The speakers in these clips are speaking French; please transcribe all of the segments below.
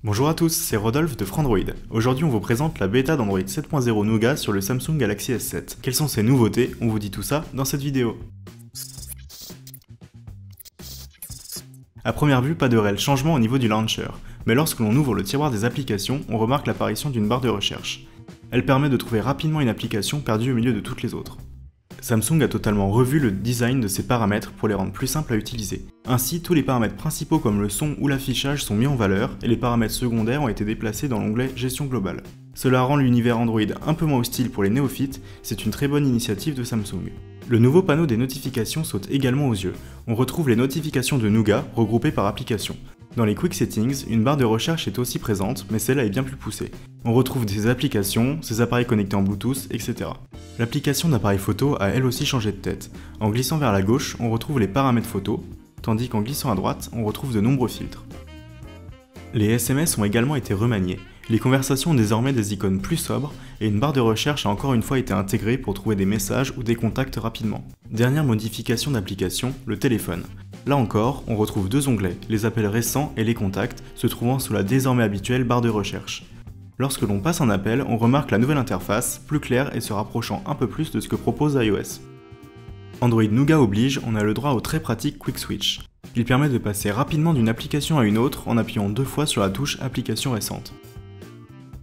Bonjour à tous, c'est Rodolphe de Frandroid. Aujourd'hui on vous présente la bêta d'Android 7.0 Nougat sur le Samsung Galaxy S7. Quelles sont ses nouveautés? On vous dit tout ça dans cette vidéo. À première vue, pas de réel changement au niveau du launcher, mais lorsque l'on ouvre le tiroir des applications, on remarque l'apparition d'une barre de recherche. Elle permet de trouver rapidement une application perdue au milieu de toutes les autres. Samsung a totalement revu le design de ses paramètres pour les rendre plus simples à utiliser. Ainsi, tous les paramètres principaux comme le son ou l'affichage sont mis en valeur et les paramètres secondaires ont été déplacés dans l'onglet Gestion globale. Cela rend l'univers Android un peu moins hostile pour les néophytes, c'est une très bonne initiative de Samsung. Le nouveau panneau des notifications saute également aux yeux. On retrouve les notifications de Nougat regroupées par application. Dans les Quick Settings, une barre de recherche est aussi présente, mais celle-là est bien plus poussée. On retrouve ses applications, ses appareils connectés en Bluetooth, etc. L'application d'appareil photo a elle aussi changé de tête. En glissant vers la gauche, on retrouve les paramètres photo, tandis qu'en glissant à droite, on retrouve de nombreux filtres. Les SMS ont également été remaniés, les conversations ont désormais des icônes plus sobres, et une barre de recherche a encore une fois été intégrée pour trouver des messages ou des contacts rapidement. Dernière modification d'application, le téléphone. Là encore, on retrouve deux onglets, les appels récents et les contacts, se trouvant sous la désormais habituelle barre de recherche. Lorsque l'on passe un appel, on remarque la nouvelle interface, plus claire et se rapprochant un peu plus de ce que propose iOS. Android Nougat oblige, on a le droit au très pratique Quick Switch. Il permet de passer rapidement d'une application à une autre en appuyant 2 fois sur la touche Application récente.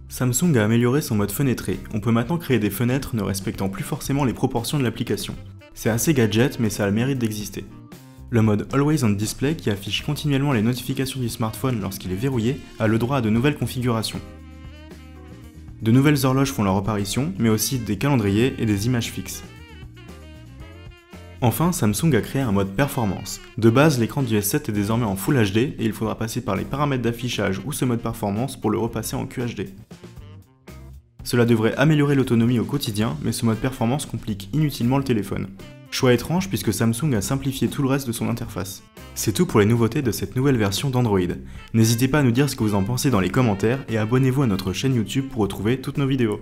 Samsung a amélioré son mode fenêtré, on peut maintenant créer des fenêtres ne respectant plus forcément les proportions de l'application. C'est assez gadget mais ça a le mérite d'exister. Le mode Always on Display, qui affiche continuellement les notifications du smartphone lorsqu'il est verrouillé, a le droit à de nouvelles configurations. De nouvelles horloges font leur apparition, mais aussi des calendriers et des images fixes. Enfin, Samsung a créé un mode performance. De base, l'écran du S7 est désormais en Full HD et il faudra passer par les paramètres d'affichage ou ce mode performance pour le repasser en QHD. Cela devrait améliorer l'autonomie au quotidien, mais ce mode performance complique inutilement le téléphone. Choix étrange puisque Samsung a simplifié tout le reste de son interface. C'est tout pour les nouveautés de cette nouvelle version d'Android. N'hésitez pas à nous dire ce que vous en pensez dans les commentaires et abonnez-vous à notre chaîne YouTube pour retrouver toutes nos vidéos.